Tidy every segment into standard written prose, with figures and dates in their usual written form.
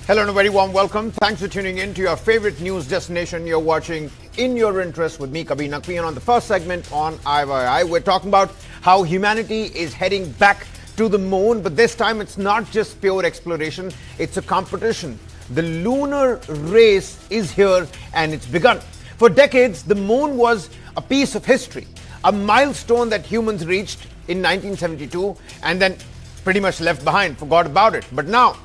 Hello and a very warm welcome. Thanks for tuning in to your favorite news destination. You're watching In Your Interest with me, Kabir Naqvi. And on the first segment on IYI, we're talking about how humanity is heading back to the moon. But this time it's not just pure exploration, it's a competition. The lunar race is here and it's begun. For decades, the moon was a piece of history, a milestone that humans reached in 1972 and then pretty much left behind, forgot about it. But now,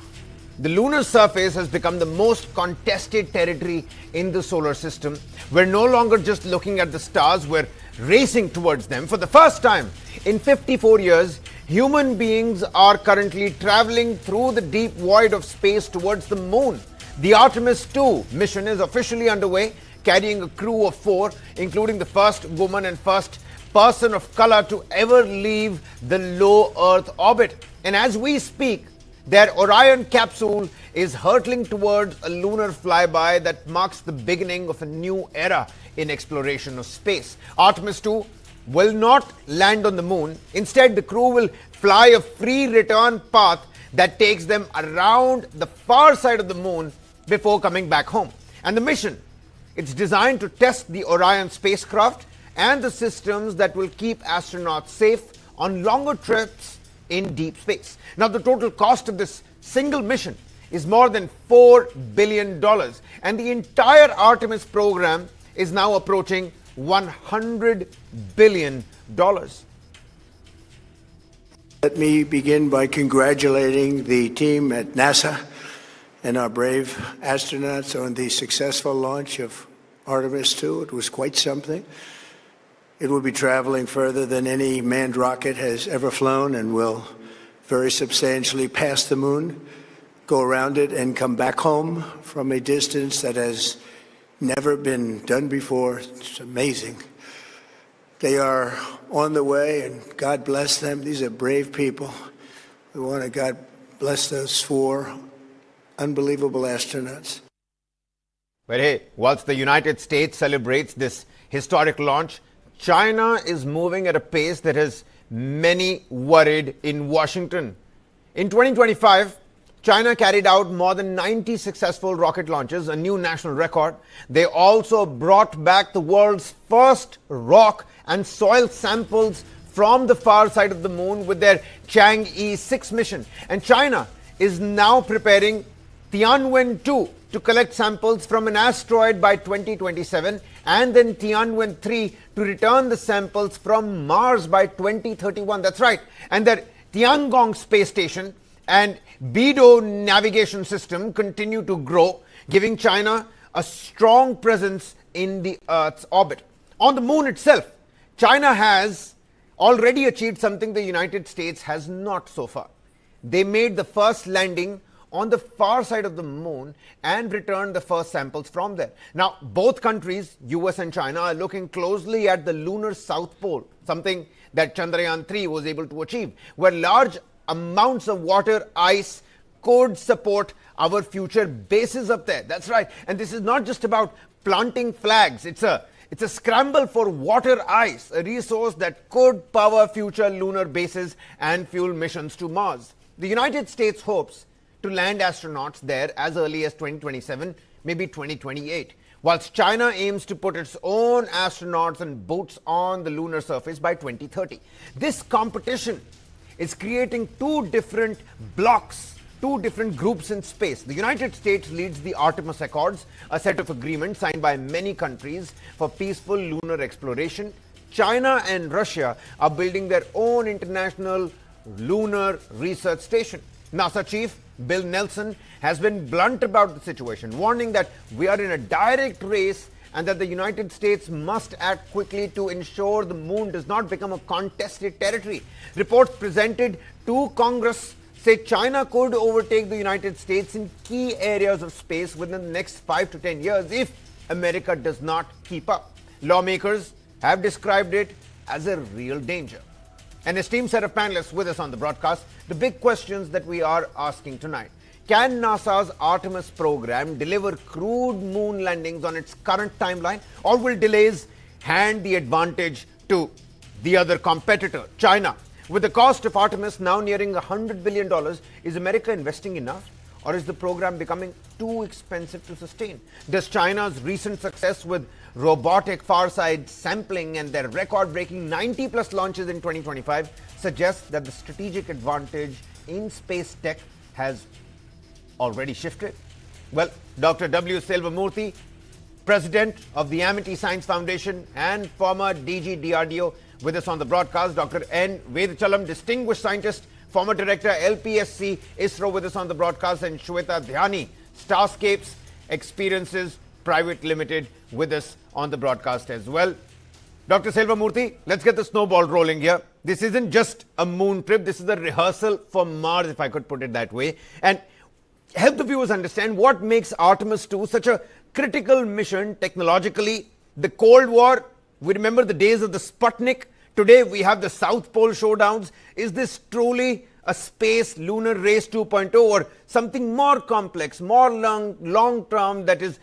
the lunar surface has become the most contested territory in the solar system. We're no longer just looking at the stars, we're racing towards them. For the first time in 54 years, human beings are currently traveling through the deep void of space towards the moon. The Artemis II mission is officially underway, carrying a crew of 4, including the first woman and first person of color to ever leave the low Earth orbit. And as we speak, their Orion capsule is hurtling towards a lunar flyby that marks the beginning of a new era in exploration of space. Artemis II will not land on the moon. Instead, the crew will fly a free return path that takes them around the far side of the moon before coming back home. And the mission, it's designed to test the Orion spacecraft and the systems that will keep astronauts safe on longer trips in deep space. Now, the total cost of this single mission is more than $4 billion, and the entire Artemis program is now approaching $100 billion. Let me begin by congratulating the team at NASA and our brave astronauts on the successful launch of Artemis II. It was quite something. It will be traveling further than any manned rocket has ever flown and will very substantially pass the moon, go around it, and come back home from a distance that has never been done before. It's amazing. They are on the way, and God bless them. These are brave people. We want to God bless those 4 unbelievable astronauts. But hey, whilst the United States celebrates this historic launch, China is moving at a pace that has many worried in Washington. In 2025, China carried out more than 90 successful rocket launches, a new national record. They also brought back the world's first rock and soil samples from the far side of the moon with their Chang'e 6 mission. And China is now preparing Tianwen-2 to collect samples from an asteroid by 2027, and then Tianwen-3 to return the samples from Mars by 2031. That's right. And their Tiangong space station and Beidou navigation system continue to grow, giving China a strong presence in the Earth's orbit. On the moon itself, China has already achieved something the United States has not so far. They made the first landing on the far side of the moon and returned the first samples from there. Now, both countries, US and China, are looking closely at the lunar south pole, something that Chandrayaan-3 was able to achieve, where large amounts of water ice could support our future bases up there. That's right. And this is not just about planting flags. It's a scramble for water ice, a resource that could power future lunar bases and fuel missions to Mars. The United States hopes to land astronauts there as early as 2027, maybe 2028, whilst China aims to put its own astronauts and boots on the lunar surface by 2030. This competition is creating 2 different blocks, 2 different groups in space. The United States leads the Artemis Accords, a set of agreements signed by many countries for peaceful lunar exploration. China and Russia are building their own international lunar research station. NASA chief Bill Nelson has been blunt about the situation, warning that we are in a direct race and that the United States must act quickly to ensure the moon does not become a contested territory. Reports presented to Congress say China could overtake the United States in key areas of space within the next 5 to 10 years if America does not keep up. Lawmakers have described it as a real danger. An esteemed set of panelists with us on the broadcast. The big questions that we are asking tonight. Can NASA's Artemis program deliver crewed moon landings on its current timeline, or will delays hand the advantage to the other competitor, China? With the cost of Artemis now nearing $100 billion, is America investing enough? or is the program becoming too expensive to sustain? Does China's recent success with robotic far-side sampling and their record-breaking 90-plus launches in 2025 suggest that the strategic advantage in space tech has already shifted? Well, Dr. W. Silvamurthy, President of the Amity Science Foundation and former DG DRDO, with us on the broadcast. Dr. N. Vedachalam, Distinguished Scientist, former Director, LPSC, ISRO, with us on the broadcast, and Shweta Dhyani, Starscapes Experiences Private Limited, with us on the broadcast as well. Dr. Silvamurthy, let's get the snowball rolling here. This isn't just a moon trip, this is a rehearsal for Mars, if I could put it that way. And help the viewers understand what makes Artemis II such a critical mission technologically. The Cold War, we remember the days of the Sputnik. Today we have the South Pole showdowns. Is this truly a space lunar race 2.0 or something more complex, more long term that is,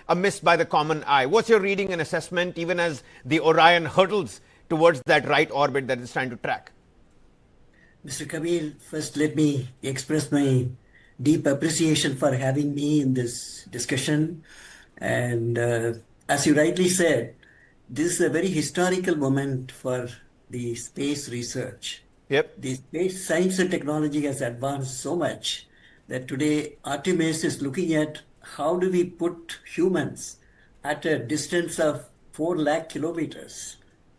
a miss by the common eye? What's your reading and assessment even as the Orion hurtles towards that right orbit that it's trying to track? Mr. Kabir, first let me express my deep appreciation for having me in this discussion. And as you rightly said, this is a very historical moment for the space research. Yep. The space science and technology has advanced so much that today Artemis is looking at how do we put humans at a distance of 4 lakh kilometers,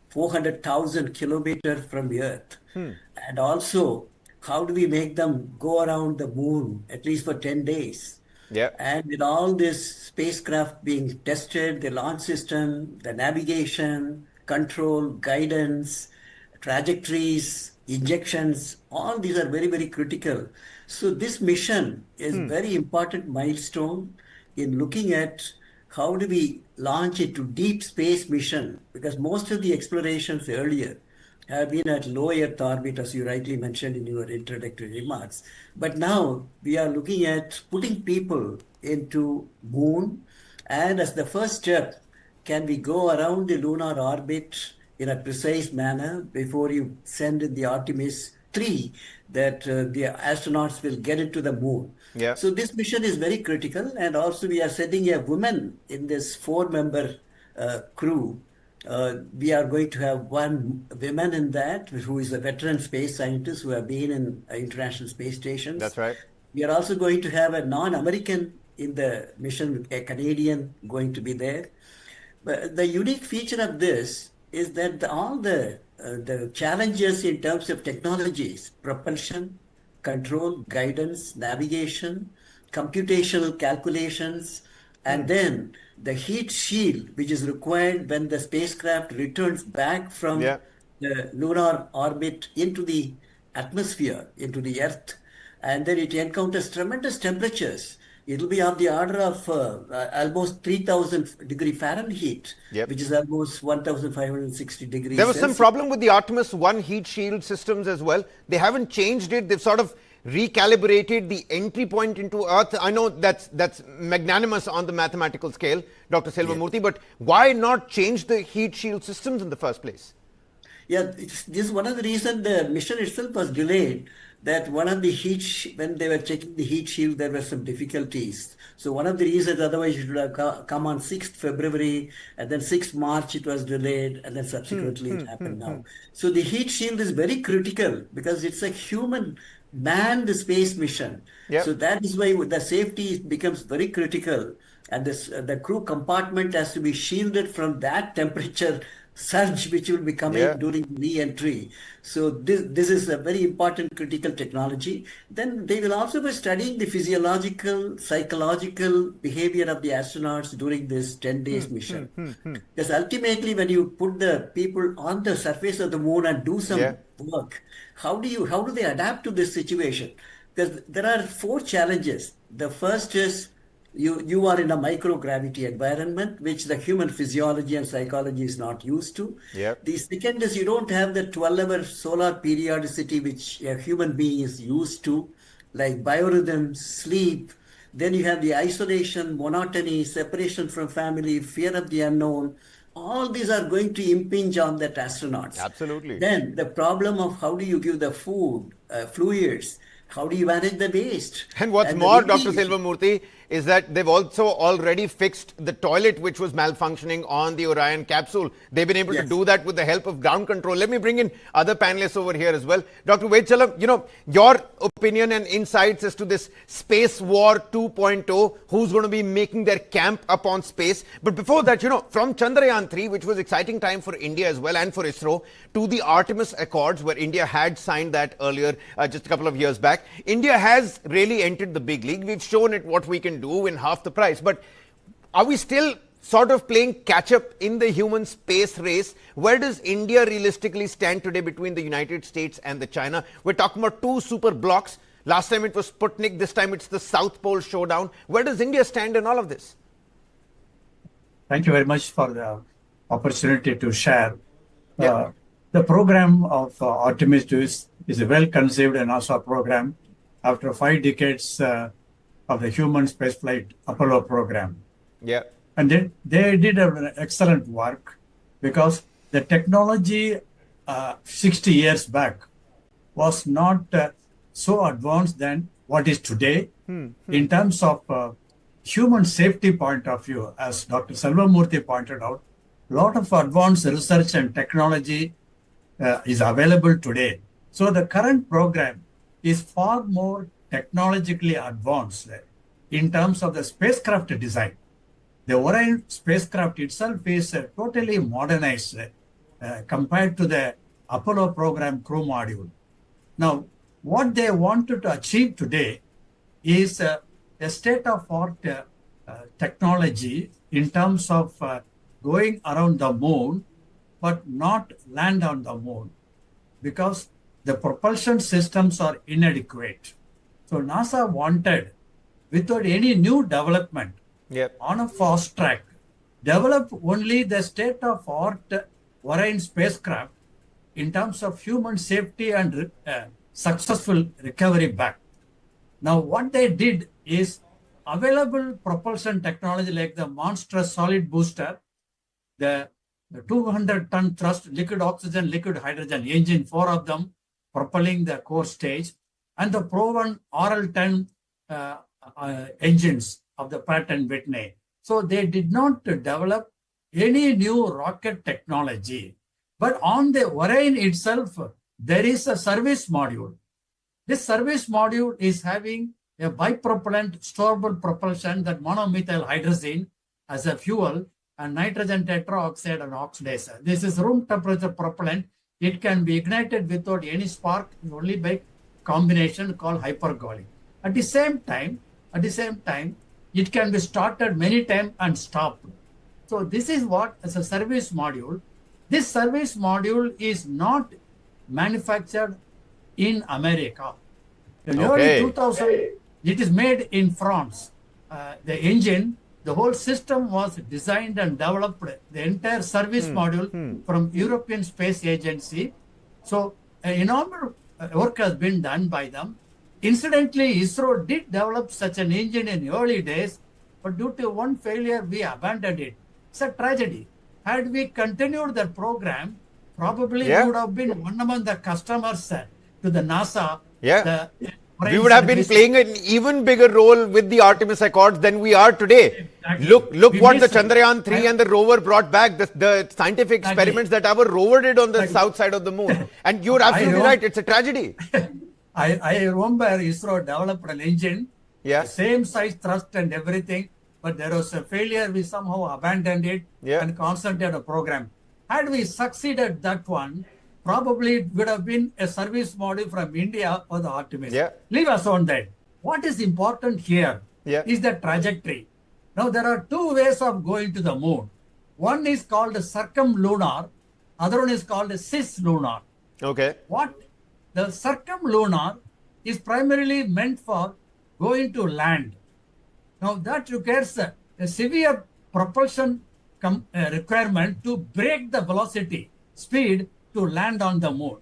400,000 kilometers from the Earth. And also, how do we make them go around the moon at least for 10 days? Yeah. And with all this spacecraft being tested, the launch system, the navigation, control, guidance, trajectories, injections, all these are very, very critical. So this mission is a very important milestone in looking at how do we launch into deep space mission, because most of the explorations earlier have been at low Earth orbit, as you rightly mentioned in your introductory remarks. But now we are looking at putting people into moon, and as the first step, can we go around the lunar orbit in a precise manner before you send in the Artemis III, that the astronauts will get into the moon. Yeah. So this mission is very critical, and also we are sending a woman in this 4-member crew. We are going to have one woman in that who is a veteran space scientist who have been in international space stations. That's right. We are also going to have a non-American in the mission, a Canadian going to be there. But the unique feature of this is that all the challenges in terms of technologies, propulsion, control, guidance, navigation, computational calculations, and then the heat shield, which is required when the spacecraft returns back from the lunar orbit into the atmosphere, into the Earth, and then it encounters tremendous temperatures. It will be of the order of almost 3,000 degree Fahrenheit, which is almost 1,560 degrees There was Celsius. some problem with the Artemis I heat shield systems as well. They haven't changed it. They've sort of recalibrated the entry point into Earth. I know that's magnanimous on the mathematical scale, Dr. Silvamurthy, but why not change the heat shield systems in the first place? Yeah, this is one of the reasons the mission itself was delayed. That one of the when they were checking the heat shield, there were some difficulties. So one of the reasons, otherwise it would have come on 6th February, and then 6th March it was delayed, and then subsequently it happened now. So the heat shield is very critical because it's a human manned space mission. So that is why the safety becomes very critical, and the crew compartment has to be shielded from that temperature surge which will be coming during re-entry. So this is a very important critical technology. Then they will also be studying the physiological, psychological behavior of the astronauts during this 10 days mission. Because ultimately when you put the people on the surface of the moon and do some work, how do they adapt to this situation? Because there are 4 challenges. The first is you are in a microgravity environment, which the human physiology and psychology is not used to. The second is you don't have the 12-hour solar periodicity, which a human being is used to, like biorhythms, sleep. Then you have the isolation, monotony, separation from family, fear of the unknown. All these are going to impinge on the astronauts. Absolutely. Then the problem of how do you give the food, fluids, how do you manage the waste? And what's And the more, really Dr. Silvamurthy, is that they've also already fixed the toilet which was malfunctioning on the Orion capsule. They've been able to Yes. do that with the help of ground control. Let me bring in other panelists over here as well. Dr. Vechalam, your opinion and insights as to this Space War 2.0, who's going to be making their camp upon space. But before that, from Chandrayaan 3, which was exciting time for India as well and for ISRO, to the Artemis Accords, where India had signed that earlier, just a couple of years back, India has really entered the big league. We've shown it what we can do in half the price. But are we still sort of playing catch up in the human space race? Where does India realistically stand today between the United States and the China? We're talking about two super blocks. Last time it was Sputnik, this time it's the South Pole Showdown. Where does India stand in all of this? Thank you very much for the opportunity to share. The program of Artemis II is a well-conceived NASA program after 5 decades of the human spaceflight Apollo program. Yeah. And they did an excellent work because the technology 60 years back was not so advanced than what is today in terms of human safety point of view. As Dr. Silvamurthy pointed out, a lot of advanced research and technology is available today. So the current program is far more technologically advanced in terms of the spacecraft design. The Orion spacecraft itself is totally modernized compared to the Apollo program crew module. Now, what they wanted to achieve today is a state-of-art technology in terms of going around the moon, but not land on the moon, because the propulsion systems are inadequate. So NASA wanted, without any new development, on a fast track, develop only the state-of-art Orion spacecraft in terms of human safety and successful recovery back. Now, what they did is available propulsion technology like the monstrous solid booster, the 200-ton thrust liquid oxygen, liquid hydrogen engine, 4 of them propelling the core stage, and the proven RL-10 engines of the Pratt and Whitney. So they did not develop any new rocket technology. But on the Orion itself, there is a service module. This service module is having a bipropellant storable propulsion, that monomethyl hydrazine as a fuel, and nitrogen tetroxide and oxidizer. This is room temperature propellant. It can be ignited without any spark, only by combination called hypergolic. At the same time, it can be started many times and stopped. So this is what as a service module. This service module is not manufactured in America. In early 2000, it is made in France. The engine, the whole system was designed and developed, the entire service module from European Space Agency. So enormous work has been done by them. Incidentally, ISRO did develop such an engine in early days, but due to one failure, we abandoned it. It's a tragedy. Had we continued the program, probably we would have been one among the customers to the NASA. We would have been playing an even bigger role with the Artemis Accords than we are today. Exactly. Look what the Chandrayaan 3 and the rover brought back, the scientific experiments that our rover did on the south side of the moon. And you're absolutely right, it's a tragedy. I remember ISRO developed an engine, same size thrust and everything, but there was a failure. We somehow abandoned it and concentrated on the program. Had we succeeded that one, probably it would have been a service module from India for the Artemis. Leave us on that. What is important here is the trajectory. Now, there are 2 ways of going to the moon. One is called circumlunar, other one is called cislunar. What the circumlunar is primarily meant for going to land. Now, that requires a severe propulsion requirement to break the velocity, speed, to land on the moon.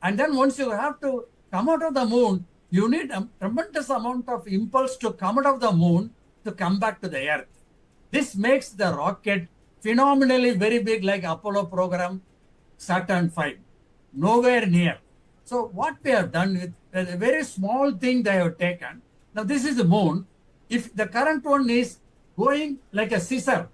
And then once you have to come out of the moon, you need a tremendous amount of impulse to come out of the moon to come back to the Earth. This makes the rocket phenomenally very big, like Apollo program, Saturn V. Nowhere near. So what we have done with a very small thing they have taken. Now this is the moon. If the current one is going like a scissor,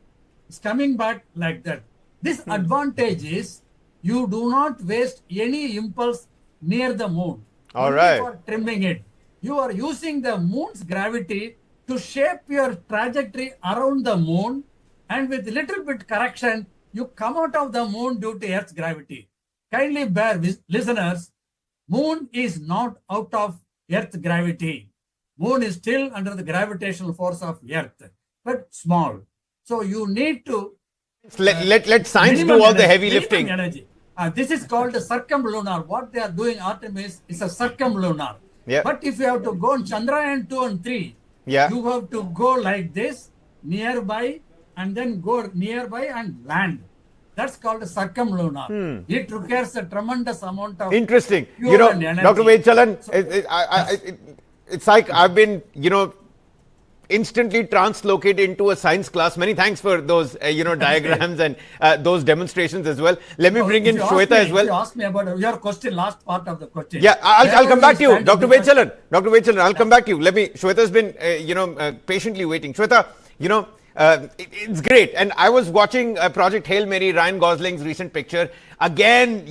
it's coming back like that. This advantage is you do not waste any impulse near the moon. All Only right. for trimming it. You are using the moon's gravity to shape your trajectory around the moon, and with little bit correction, you come out of the moon due to Earth's gravity. Kindly bear with listeners, moon is not out of Earth's gravity. Moon is still under the gravitational force of Earth, but small. So you need to Let science do minimum all the energy, heavy minimum lifting. energy. This is called a circumlunar. What they are doing, Artemis, is a circumlunar. Yeah. But if you have to go on Chandrayaan 2 and 3, Yeah. you have to go like this, nearby, and then go nearby and land. That's called a circumlunar. It requires a tremendous amount of Interesting. fuel You know, and energy. Dr. Vedachalan, So- it's like I've been, instantly translocated into a science class. Many thanks for those, diagrams and those demonstrations as well. Let me bring in If you Shweta ask me- as well. If you ask me about your question, last part of the question. Yeah, I'll come back to you, Wherever Dr. stand in the- Vedachalan. Dr. Vedachalan, I'll come back to you. Shweta's been, patiently waiting. Shweta, it's great. And I was watching Project Hail Mary, Ryan Gosling's recent picture. Again,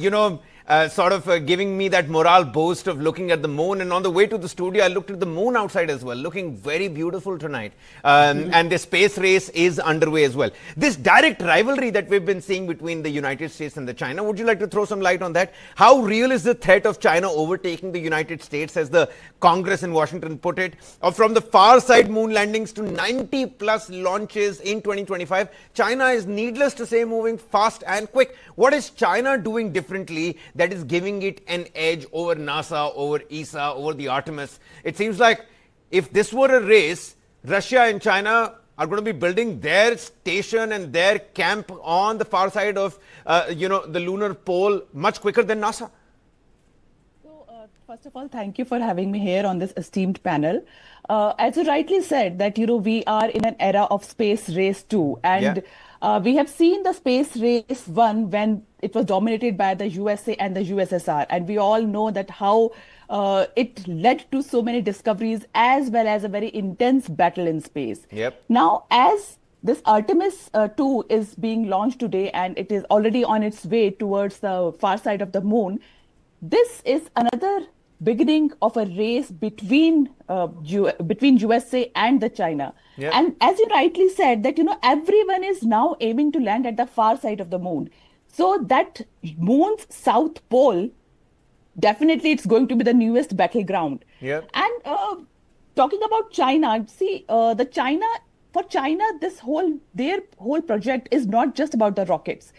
giving me that morale boost of looking at the moon. And on the way to the studio, I looked at the moon outside as well, looking very beautiful tonight. And the space race is underway as well. This direct rivalry that we've been seeing between the United States and the China, would you like to throw some light on that? How real is the threat of China overtaking the United States, as the Congress in Washington put it? Or from the far side moon landings to 90 plus launches in 2025, China is, needless to say, moving fast and quick. What is China doing differently that is giving it an edge over NASA, over ESA, over the Artemis? It seems like if this were a race, Russia and China are going to be building their station and their camp on the far side of, the lunar pole much quicker than NASA. First of all, thank you for having me here on this esteemed panel. As you rightly said, that we are in an era of space race 2, and we have seen the space race 1 when it was dominated by the USA and the USSR, and we all know that how it led to so many discoveries as well as a very intense battle in space. Yep. Now, as this Artemis 2 is being launched today, and it is already on its way towards the far side of the moon, this is another beginning of a race between USA and the China. Yeah. And as you rightly said, that everyone is now aiming to land at the far side of the moon. So that moon's south pole, definitely it's going to be the newest battleground. Yeah. And talking about China, see, for China, their whole project is not just about the rockets.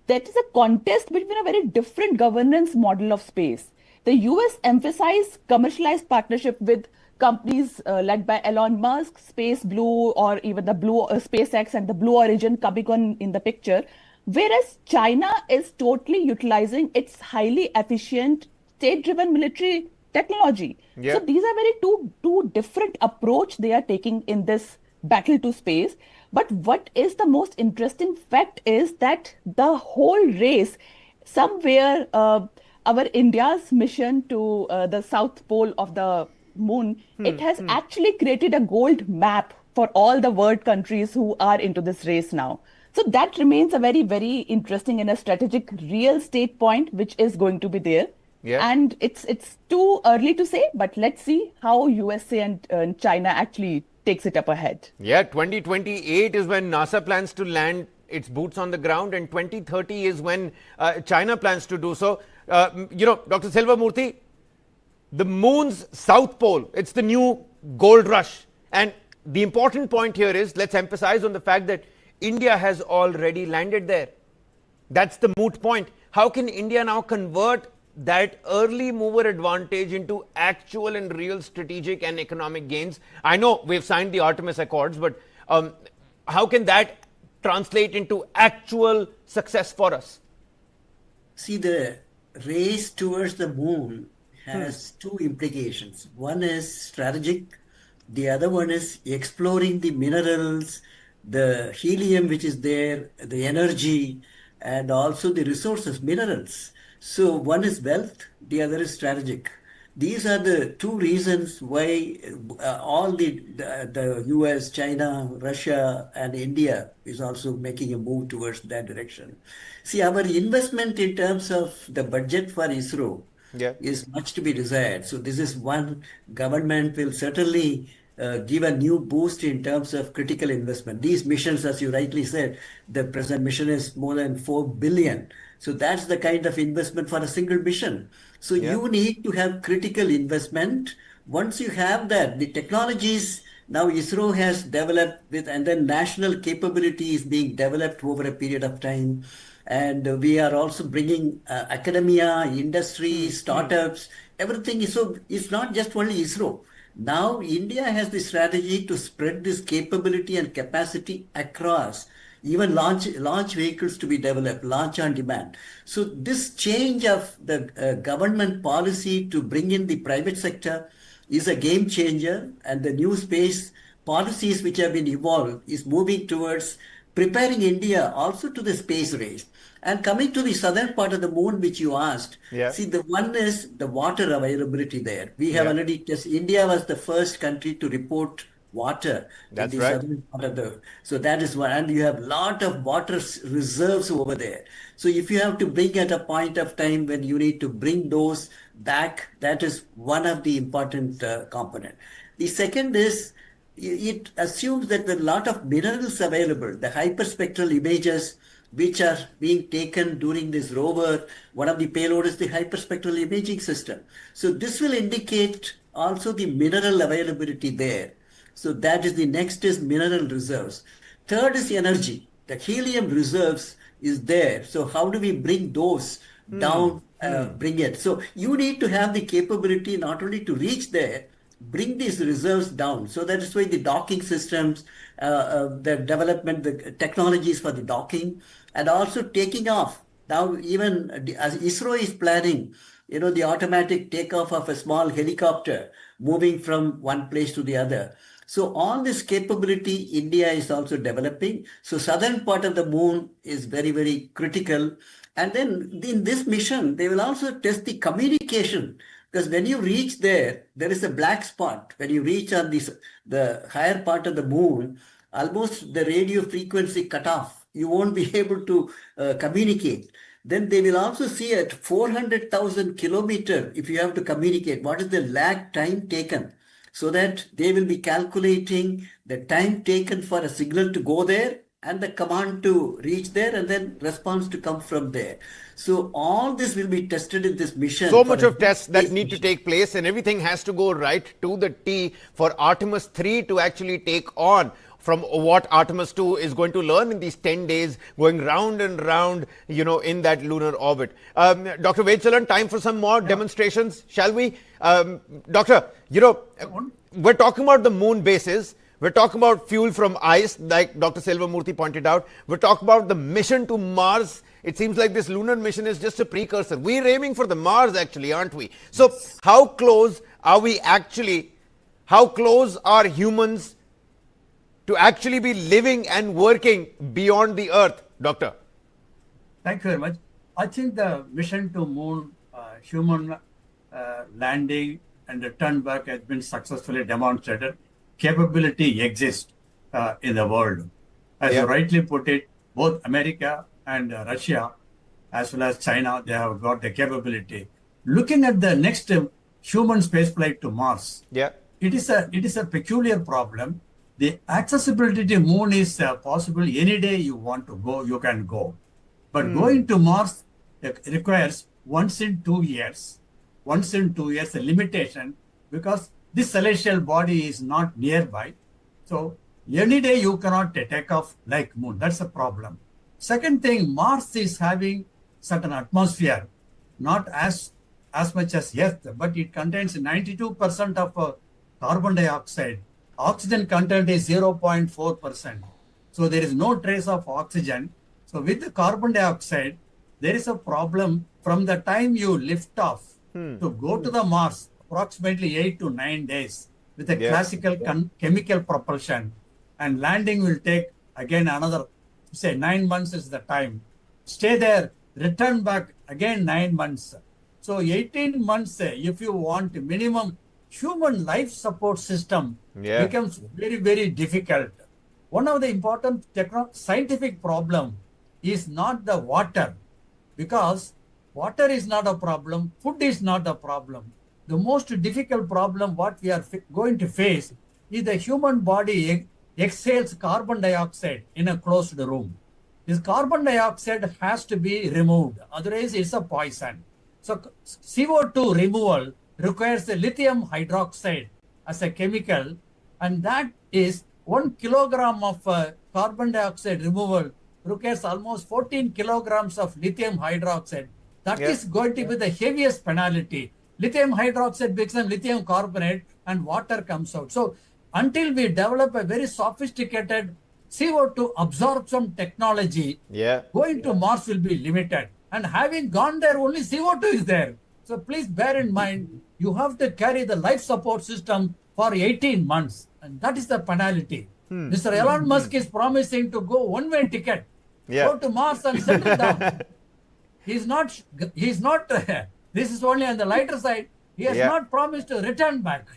That is a contest between a very different governance model of space. The US emphasized commercialized partnership with companies led by Elon Musk, Space Blue, or even the Blue SpaceX and the Blue Origin coming on in the picture. Whereas China is totally utilizing its highly efficient state-driven military technology. Yeah. So these are very two different approach they are taking in this battle to space. But what is the most interesting fact is that the whole race, somewhere our India's mission to the south pole of the moon, it has actually created a gold map for all the world countries who are into this race now. So that remains a very, very interesting and a strategic real state point, which is going to be there. Yeah. And it's too early to say, but let's see how USA and China actually takes it up ahead. Yeah, 2028 is when NASA plans to land its boots on the ground, and 2030 is when China plans to do so. Dr. Selva-Murthy, the moon's south pole, it's the new gold rush. And the important point here is, let's emphasize on the fact that India has already landed there. That's the moot point. How can India now convert that early mover advantage into actual and real strategic and economic gains? I know we've signed the Artemis Accords, but how can that translate into actual success for us? See, the race towards the moon has two implications. One is strategic, the other one is exploring the minerals, the helium which is there, the energy, and also the resources, minerals. So one is wealth, the other is strategic. These are the two reasons why all the US, China, Russia, and India is also making a move towards that direction. See, our investment in terms of the budget for ISRO Yeah. is much to be desired. So this is one government will certainly give a new boost in terms of critical investment. These missions, as you rightly said, the present mission is more than 4 billion. So that's the kind of investment for a single mission. So Yeah. you need to have critical investment. Once you have that, the technologies now ISRO has developed with, and then national capability is being developed over a period of time. And we are also bringing academia, industry, startups, everything. So it's not just only ISRO. Now India has the strategy to spread this capability and capacity across, even launch vehicles to be developed, launch on demand. So this change of the government policy to bring in the private sector is a game changer, and the new space policies which have been evolved is moving towards preparing India also to the space race. And coming to the southern part of the moon, which you asked, Yeah. see, the one is the water availability there. We have Yeah. already tested. India was the first country to report water in That's the right. southern part of the. So that is one, and you have lot of water reserves over there. So if you have to bring at a point of time when you need to bring those back, that is one of the important component. The second is it assumes that there are a lot of minerals available, the hyperspectral images which are being taken during this rover. One of the payload is the hyperspectral imaging system. So this will indicate also the mineral availability there. So that is the next is mineral reserves. Third is energy. The helium reserves is there. So how do we bring those down, bring it? So you need to have the capability not only to reach there, bring these reserves down. So that is why the docking systems, the development, the technologies for the docking, and also taking off. Now, even as ISRO is planning, the automatic takeoff of a small helicopter moving from one place to the other. So all this capability India is also developing. So southern part of the moon is very, very critical. And then in this mission, they will also test the communication. Because when you reach there, there is a black spot. When you reach on the higher part of the moon, almost the radio frequency cut off. You won't be able to communicate. Then they will also see at 400,000 kilometers, if you have to communicate, what is the lag time taken, so that they will be calculating the time taken for a signal to go there and the command to reach there and then response to come from there. So all this will be tested in this mission. So much of tests that need to take place, and everything has to go right to the T for Artemis III to actually take on from what Artemis II is going to learn in these 10 days, going round and round, in that lunar orbit. Dr. Vechalan, time for some more demonstrations, shall we? Doctor, we're talking about the moon bases. We're talking about fuel from ice, like Dr. Selvamurthy pointed out. We're talking about the mission to Mars. It seems like this lunar mission is just a precursor. We're aiming for the Mars, actually, aren't we? So how close are we actually, how close are humans to actually be living and working beyond the Earth, Doctor? Thank you very much. I think the mission to moon, human landing and return back has been successfully demonstrated. Capability exists in the world. As you rightly put it, both America and Russia, as well as China, they have got the capability. Looking at the next human spaceflight to Mars, it is a peculiar problem. The accessibility to moon is possible any day you want to go, you can go. But going to Mars requires once in 2 years, a limitation, because this celestial body is not nearby. So any day you cannot take off like moon. That's a problem. Second thing, Mars is having certain atmosphere, not as much as Earth, but it contains 92% of carbon dioxide. Oxygen content is 0.4%. So there is no trace of oxygen. So with the carbon dioxide, there is a problem from the time you lift off to go to the Mars, approximately 8 to 9 days with a classical chemical propulsion, and landing will take again another, say 9 months is the time. Stay there, return back again 9 months. So 18 months, if you want minimum human life support system, becomes very, very difficult. One of the important scientific problem is not the water, because water is not a problem, food is not a problem. The most difficult problem what we are going to face is the human body exhales carbon dioxide in a closed room. This carbon dioxide has to be removed, otherwise it's a poison. So CO2 removal requires the lithium hydroxide as a chemical, and that is 1 kilogram of carbon dioxide removal requires almost 14 kilograms of lithium hydroxide. That is going to be the heaviest penalty. Lithium hydroxide becomes lithium carbonate and water comes out. So until we develop a very sophisticated CO2 absorption technology, going to Mars will be limited. And having gone there, only CO2 is there. So please bear in mind, you have to carry the life support system for 18 months. And that is the penalty. Mr. Elon Musk is promising to go one-way ticket, go to Mars and settle down. He's not, this is only on the lighter side. He has not promised to return back.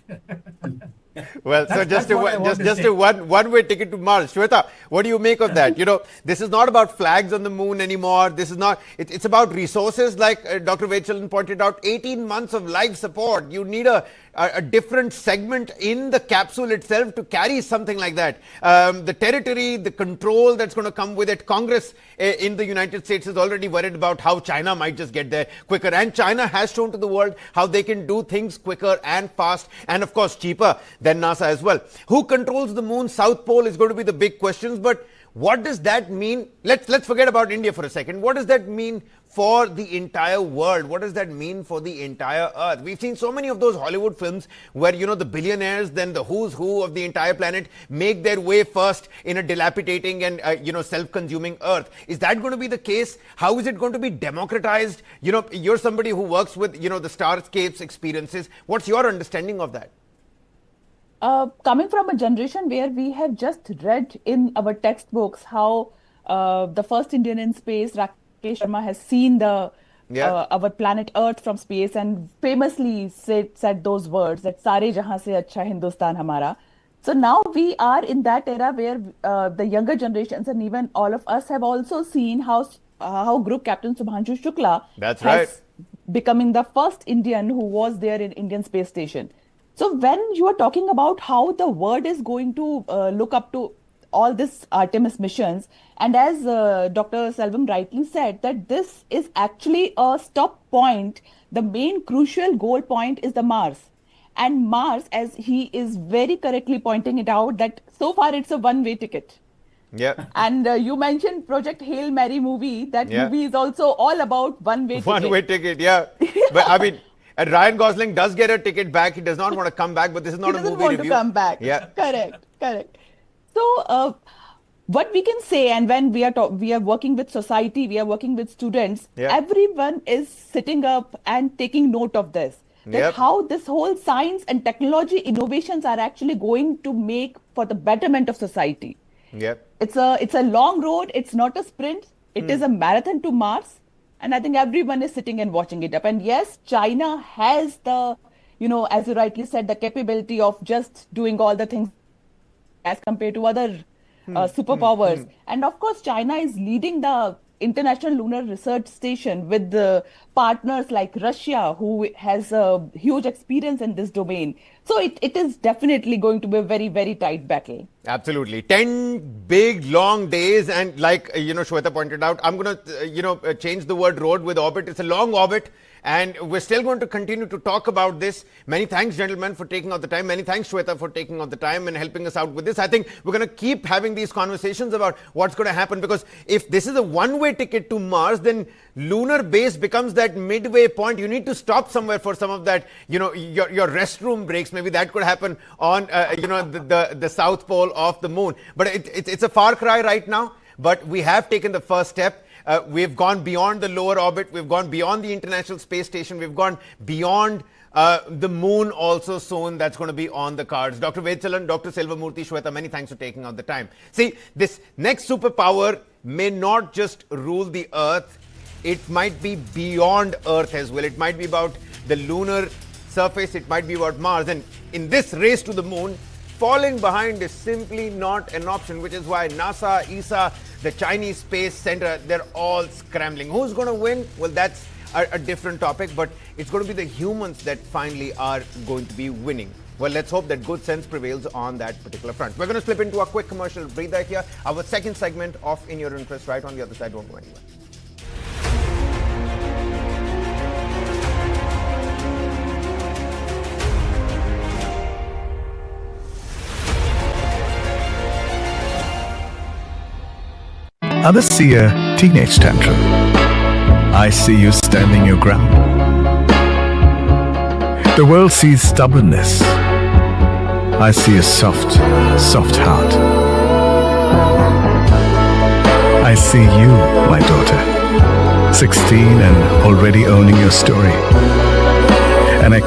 Well, so just a one-way ticket to Mars. Shweta, what do you make of that? You know, this is not about flags on the moon anymore. This is not, it's about resources, like Dr. Vechalan pointed out, 18 months of life support. You need a different segment in the capsule itself to carry something like that. The territory, the control that's going to come with it. Congress in the United States is already worried about how China might just get there quicker. And China has shown to the world how they can do things quicker and fast, and of course cheaper than NASA as well. Who controls the moon? South Pole is going to be the big questions. But what does that mean? Let's forget about India for a second. What does that mean for the entire world? What does that mean for the entire Earth? We've seen so many of those Hollywood films where, you know, the billionaires, then the who's who of the entire planet, make their way first in a dilapidating and, self-consuming Earth. Is that going to be the case? How is it going to be democratized? You know, you're somebody who works with, the Starscapes experiences. What's your understanding of that? Coming from a generation where we have just read in our textbooks how the first Indian in space, Rakesh Sharma, has seen our planet Earth from space and famously said those words that "Sare jahan se acha Hindustan hamara." So now we are in that era where the younger generations and even all of us have also seen how Group Captain Subhanshu Shukla has becoming the first Indian who was there in Indian Space Station. So when you are talking about how the world is going to look up to all this Artemis missions, and as Dr. Selvam rightly said, that this is actually a stop point, the main crucial goal point is the Mars. And Mars, as he is very correctly pointing it out, that so far it's a one-way ticket. Yeah. And you mentioned Project Hail Mary movie. That movie is also all about one-way ticket. One-way ticket, yeah. But I mean, and Ryan Gosling does get a ticket back. He does not want to come back, but this is not a movie review. He doesn't want to come back. Yeah. Correct. So, what we can say, and when we are working with society, we are working with students, everyone is sitting up and taking note of this. That how this whole science and technology innovations are actually going to make for the betterment of society. It's a long road. It's not a sprint. It is a marathon to Mars. And I think everyone is sitting and watching it up. And yes, China has the, as you rightly said, the capability of just doing all the things as compared to other superpowers. And of course, China is leading the International Lunar Research Station with the partners like Russia, who has a huge experience in this domain. So it is definitely going to be a very, very tight battle. Absolutely. 10 big, long days. And like, Shweta pointed out, I'm going to, change the word road with orbit. It's a long orbit. And we're still going to continue to talk about this. Many thanks, gentlemen, for taking out the time. Many thanks, Shweta, for taking out the time and helping us out with this. I think we're going to keep having these conversations about what's going to happen, because if this is a one-way ticket to Mars, then lunar base becomes that midway point. You need to stop somewhere for some of that, your restroom breaks. Maybe that could happen on, the south pole of the moon. But it's a far cry right now. But we have taken the first step. We've gone beyond the lower orbit. We've gone beyond the International Space Station. We've gone beyond the moon also soon. That's going to be on the cards. Dr. Vechalan, Dr. Selvamurthy, Shweta, many thanks for taking out the time. See, this next superpower may not just rule the Earth. it might be beyond Earth as well. It might be about the lunar surface, it might be about Mars. And in this race to the moon, falling behind is simply not an option, which is why NASA, ESA, the Chinese Space Center, they're all scrambling. Who's going to win? Well, that's a different topic, but it's going to be the humans that finally are going to be winning. Well, let's hope that good sense prevails on that particular front. We're going to slip into a quick commercial breather here. Our second segment of In Your Interest right on the other side. Don't go anywhere. Others see a teenage tantrum. I see you standing your ground. The world sees stubbornness. I see a soft, soft heart. I see you, my daughter, 16 and already owning your story. And I